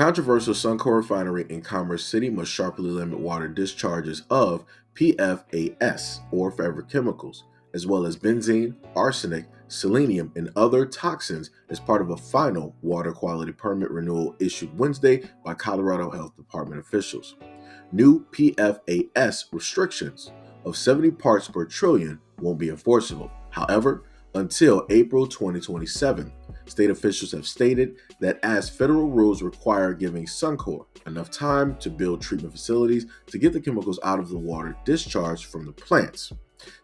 Controversial Suncor refinery in Commerce City must sharply limit water discharges of PFAS, or forever chemicals, as well as benzene, arsenic, selenium, and other toxins as part of a final water quality permit renewal issued Wednesday by Colorado Health Department officials. New PFAS restrictions of 70 parts per trillion won't be enforceable. However, until April 2027, state officials have stated that as federal rules require giving Suncor enough time to build treatment facilities to get the chemicals out of the water discharged from the plants.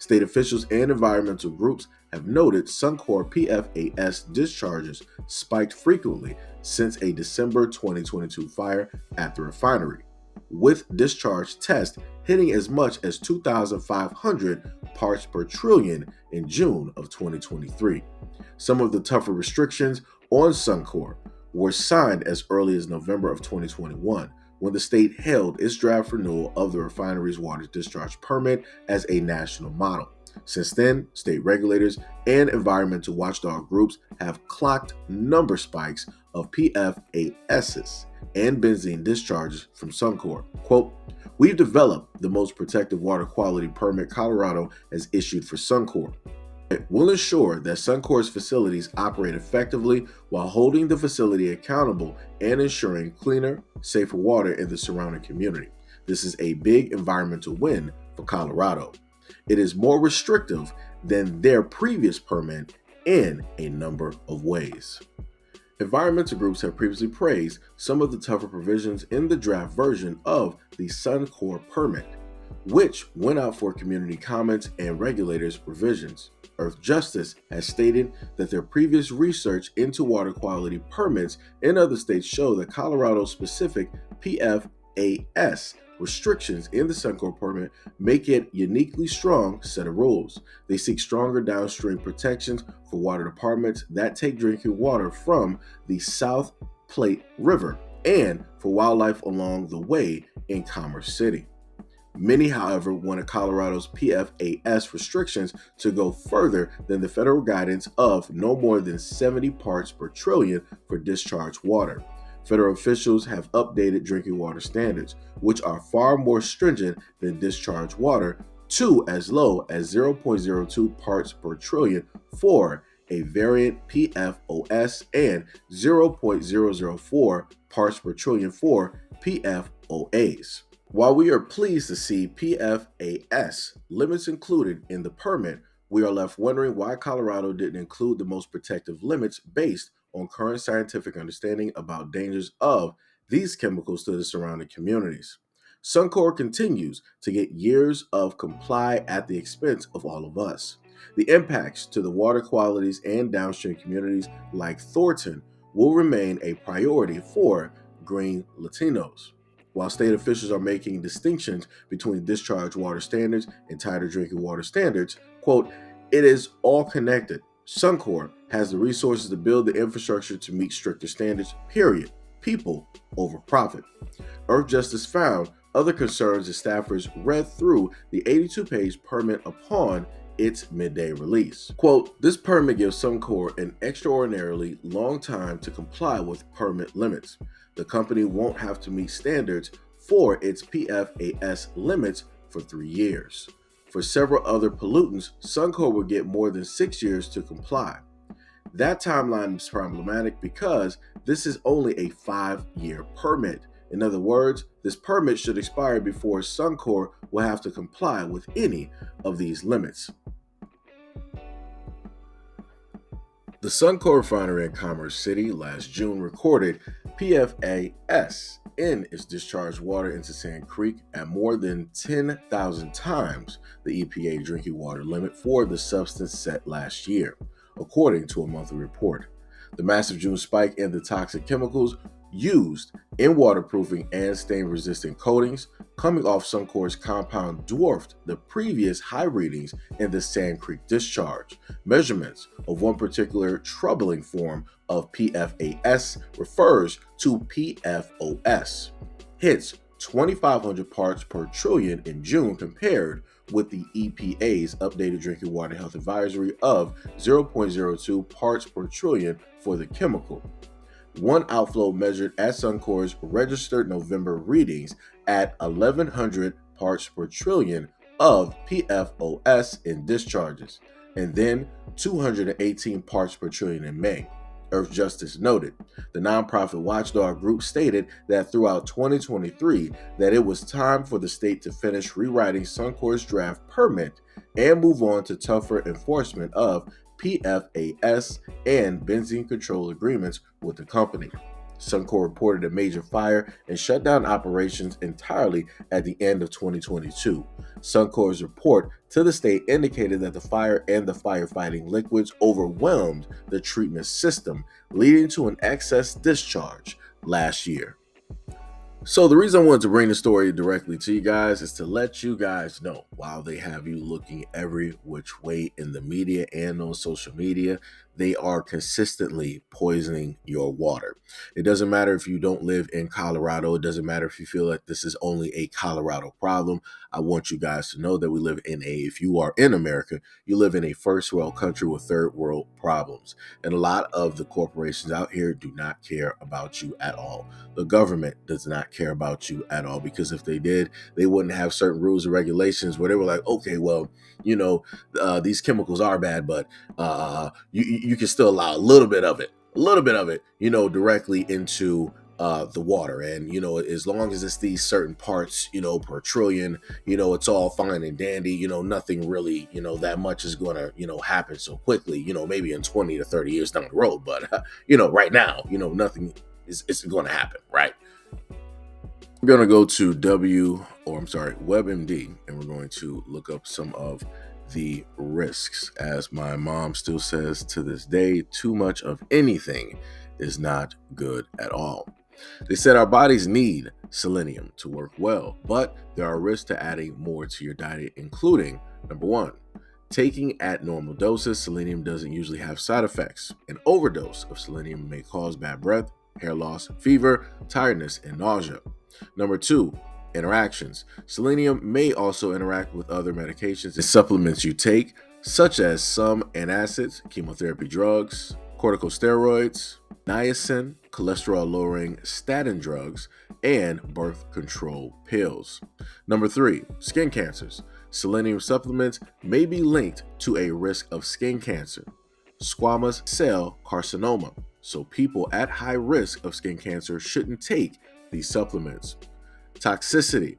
State officials and environmental groups have noted Suncor PFAS discharges spiked frequently since a December 2022 fire at the refinery, with discharge tests hitting as much as 2,500 parts per trillion in June of 2023. Some of the tougher restrictions on Suncor were signed as early as November of 2021, when the state held its draft renewal of the refinery's water discharge permit as a national model. Since then, state regulators and environmental watchdog groups have clocked number spikes of PFASs and benzene discharges from Suncor. Quote, "We've developed the most protective water quality permit Colorado has issued for Suncor. It will ensure that Suncor's facilities operate effectively while holding the facility accountable and ensuring cleaner, safer water in the surrounding community. This is a big environmental win for Colorado. It is more restrictive than their previous permit in a number of ways." Environmental groups have previously praised some of the tougher provisions in the draft version of the Suncor permit, which went out for community comments and regulators' revisions. Earth Justice has stated that their previous research into water quality permits in other states show that Colorado's specific PFAS restrictions in the Suncor permit make it a uniquely strong set of rules. They seek stronger downstream protections for water departments that take drinking water from the South Platte River and for wildlife along the way in Commerce City. Many, however, wanted Colorado's PFAS restrictions to go further than the federal guidance of no more than 70 parts per trillion for discharged water. Federal officials have updated drinking water standards, which are far more stringent than discharged water, to as low as 0.02 parts per trillion for a variant PFOS and 0.004 parts per trillion for PFOAs. While we are pleased to see PFAS limits included in the permit, we are left wondering why Colorado didn't include the most protective limits based on current scientific understanding about dangers of these chemicals to the surrounding communities. Suncor continues to get years of comply at the expense of all of us. The impacts to the water qualities and downstream communities like Thornton will remain a priority for Green Latinos. While state officials are making distinctions between discharged water standards and tighter drinking water standards, quote, "It is all connected. Suncor has the resources to build the infrastructure to meet stricter standards, period. People over profit." Earth Justice found other concerns as staffers read through the 82-page permit upon its midday release. Quote, "This permit gives Suncor an extraordinarily long time to comply with permit limits. The company won't have to meet standards for its PFAS limits for 3 years. For several other pollutants, Suncor will get more than 6 years to comply. That timeline is problematic because this is only a 5-year permit. In other words, this permit should expire before Suncor will have to comply with any of these limits." The Suncor refinery in Commerce City last June recorded PFAS in its discharged water into Sand Creek at more than 10,000 times the EPA drinking water limit for the substance set last year, according to a monthly report. The massive June spike in the toxic chemicals used in waterproofing and stain-resistant coatings coming off Suncor's compound dwarfed the previous high readings in the Sand Creek discharge. Measurements of one particular troubling form of PFAS refers to PFOS. Hits 2,500 parts per trillion in June compared with the EPA's updated drinking water health advisory of 0.02 parts per trillion for the chemical. One outflow measured at Suncor's registered November readings at 1,100 parts per trillion of PFOS in discharges, and then 218 parts per trillion in May. Earth Justice noted. The nonprofit watchdog group stated that throughout 2023 that it was time for the state to finish rewriting Suncor's draft permit and move on to tougher enforcement of PFAS and benzene control agreements with the company. Suncor reported a major fire and shut down operations entirely at the end of 2022. Suncor's report to the state indicated that the fire and the firefighting liquids overwhelmed the treatment system, leading to an excess discharge last year. So the reason I wanted to bring the story directly to you guys is to let you guys know, while they have you looking every which way in the media and on social media, they are consistently poisoning your water. It doesn't matter if you don't live in Colorado. It doesn't matter if you feel like this is only a Colorado problem. I want you guys to know that we live in if you are in America, you live in a first world country with third world problems. And a lot of the corporations out here do not care about you at all. The government does not care about you at all, because if they did, they wouldn't have certain rules and regulations where they were like, okay, well, these chemicals are bad, but you can still allow a little bit of it, directly into the water. And, as long as it's these certain parts, per trillion, it's all fine and dandy, nothing really, that much is going to, happen so quickly, maybe in 20 to 30 years down the road. But, right now, nothing is going to happen, right? We're going to go to WebMD, and we're going to look up some of the risks. As my mom still says to this day, too much of anything is not good at all. They said our bodies need selenium to work well, but there are risks to adding more to your diet, including, number one, taking at normal doses. Selenium doesn't usually have side effects. An overdose of selenium may cause bad breath, hair loss, fever, tiredness, and nausea. Number two, interactions. Selenium may also interact with other medications and supplements you take, such as some antacids, chemotherapy drugs, corticosteroids, niacin, cholesterol-lowering statin drugs, and birth control pills. Number three, skin cancers. Selenium supplements may be linked to a risk of skin cancer, squamous cell carcinoma, so people at high risk of skin cancer shouldn't take these supplements. Toxicity.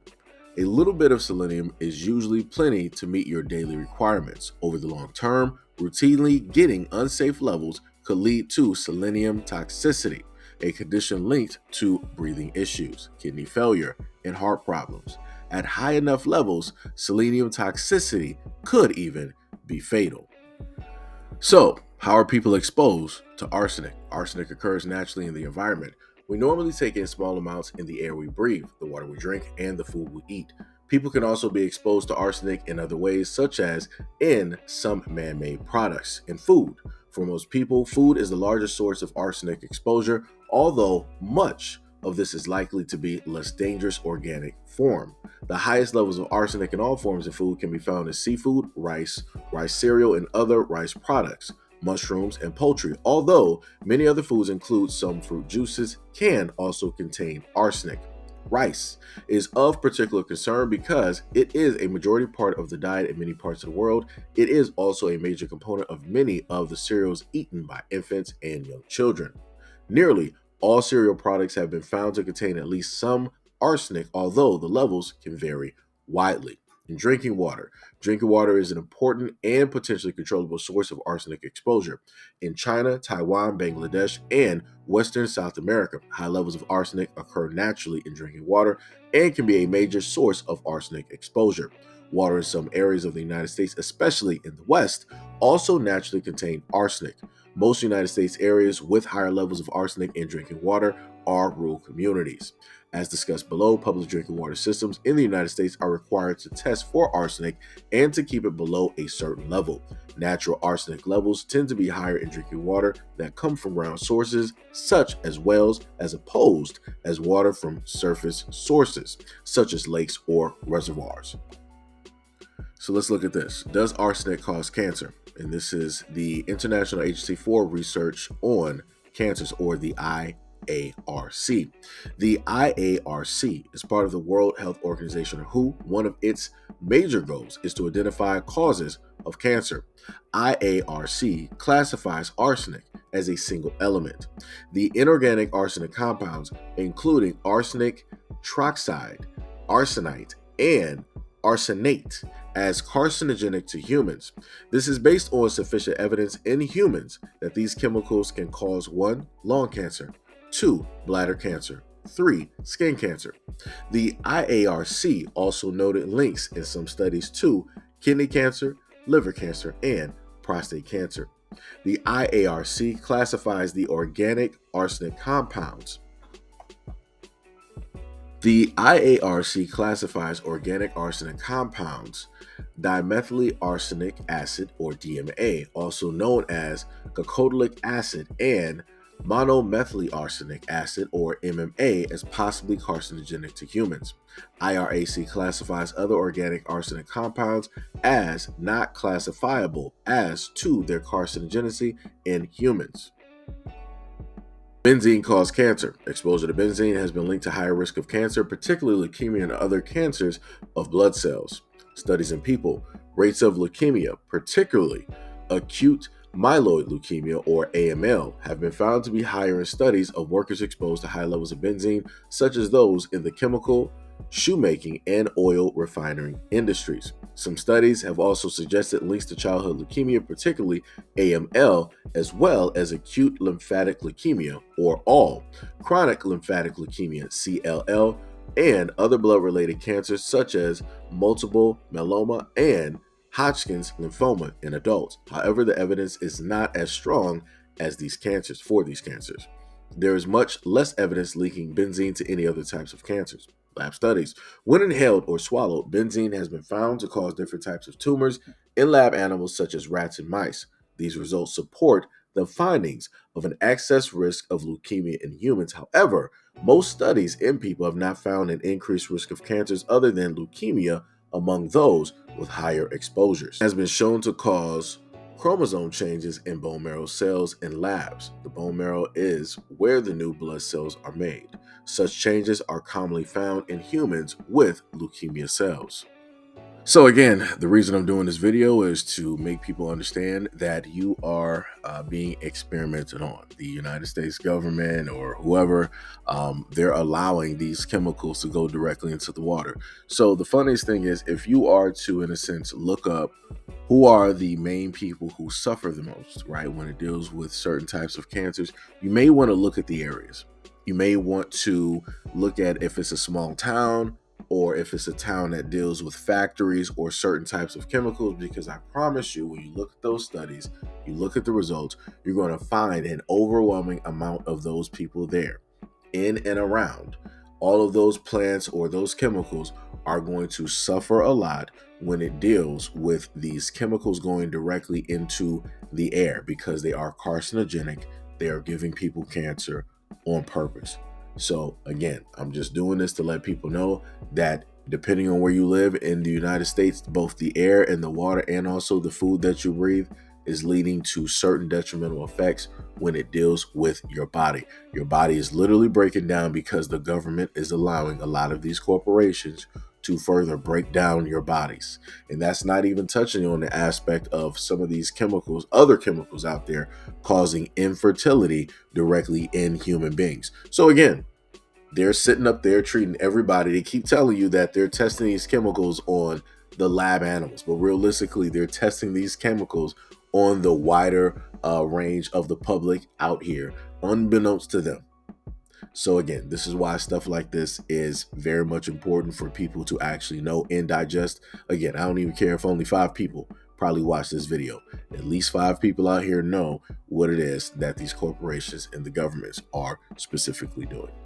A little bit of selenium is usually plenty to meet your daily requirements. Over the long term, routinely getting unsafe levels could lead to selenium toxicity, a condition linked to breathing issues, kidney failure, and heart problems. At high enough levels, selenium toxicity could even be fatal. So, how are people exposed to arsenic? Arsenic occurs naturally in the environment. We normally take in small amounts in the air we breathe, the water we drink, and the food we eat. People can also be exposed to arsenic in other ways, such as in some man-made products and food. For most people, food is the largest source of arsenic exposure, although much of this is likely to be less dangerous organic form. The highest levels of arsenic in all forms of food can be found in seafood, rice cereal, and other rice products, mushrooms, and poultry, although many other foods include some fruit juices can also contain arsenic. Rice is of particular concern because it is a majority part of the diet in many parts of the world. It is also a major component of many of the cereals eaten by infants and young children. Nearly all cereal products have been found to contain at least some arsenic, although the levels can vary widely. In drinking water. Drinking water is an important and potentially controllable source of arsenic exposure. In China, Taiwan, Bangladesh, and Western South America, high levels of arsenic occur naturally in drinking water and can be a major source of arsenic exposure. Water in some areas of the United States, especially in the West, also naturally contain arsenic. Most United States areas with higher levels of arsenic in drinking water are rural communities. As discussed below, public drinking water systems in the United States are required to test for arsenic and to keep it below a certain level. Natural arsenic levels tend to be higher in drinking water that come from ground sources, such as wells, as opposed as water from surface sources, such as lakes or reservoirs. So let's look at this. Does arsenic cause cancer? And this is the International Agency for Research on Cancers, or the IARC. IARC. The IARC is part of the World Health Organization, or WHO. One of its major goals is to identify causes of cancer. IARC classifies arsenic as a single element. The inorganic arsenic compounds, including arsenic trioxide, arsenite, and arsenate, as carcinogenic to humans. This is based on sufficient evidence in humans that these chemicals can cause 1. Lung cancer, 2. Bladder cancer, 3. Skin cancer. The IARC also noted links in some studies to kidney cancer, liver cancer, and prostate cancer. The IARC classifies the organic arsenic compounds. The IARC classifies organic arsenic compounds, dimethylarsenic acid, or DMA, also known as cacodylic acid, and monomethylarsenic acid, or MMA, as possibly carcinogenic to humans. IARC classifies other organic arsenic compounds as not classifiable as to their carcinogenicity in humans. Benzene causes cancer. Exposure to benzene has been linked to higher risk of cancer, particularly leukemia and other cancers of blood cells. Studies in people, rates of leukemia, particularly acute myeloid leukemia, or AML, have been found to be higher in studies of workers exposed to high levels of benzene, such as those in the chemical, shoemaking, and oil refining industries. Some studies have also suggested links to childhood leukemia, particularly AML, as well as acute lymphatic leukemia, or ALL, chronic lymphatic leukemia, CLL, and other blood-related cancers such as multiple myeloma and Hodgkin's lymphoma in adults. However, the evidence is not as strong as these cancers. There is much less evidence linking benzene to any other types of cancers. Lab studies. When inhaled or swallowed, benzene has been found to cause different types of tumors in lab animals such as rats and mice. These results support the findings of an excess risk of leukemia in humans. However, most studies in people have not found an increased risk of cancers other than leukemia among those with higher exposures. It has been shown to cause chromosome changes in bone marrow cells in labs. The bone marrow is where the new blood cells are made. Such changes are commonly found in humans with leukemia cells. So again, the reason I'm doing this video is to make people understand that you are being experimented on. The United States government or whoever, they're allowing these chemicals to go directly into the water. So the funniest thing is, if you are to, in a sense, look up who are the main people who suffer the most, right, when it deals with certain types of cancers, you may want to look at the areas. You may want to look at if it's a small town, or if it's a town that deals with factories or certain types of chemicals, because I promise you, when you look at those studies, you look at the results, you're going to find an overwhelming amount of those people there. In and around all of those plants or those chemicals are going to suffer a lot when it deals with these chemicals going directly into the air, because they are carcinogenic. They are giving people cancer on purpose. So again, I'm just doing this to let people know that depending on where you live in the United States, both the air and the water and also the food that you breathe is leading to certain detrimental effects when it deals with your body. Your body is literally breaking down because the government is allowing a lot of these corporations to further break down your bodies. And that's not even touching on the aspect of some of these chemicals, other chemicals out there causing infertility directly in human beings. So again, they're sitting up there treating everybody. They keep telling you that they're testing these chemicals on the lab animals, but realistically, they're testing these chemicals on the wider range of the public out here, unbeknownst to them. So again, this is why stuff like this is very much important for people to actually know and digest. Again, I don't even care if only 5 people probably watch this video. At least 5 people out here know what it is that these corporations and the governments are specifically doing.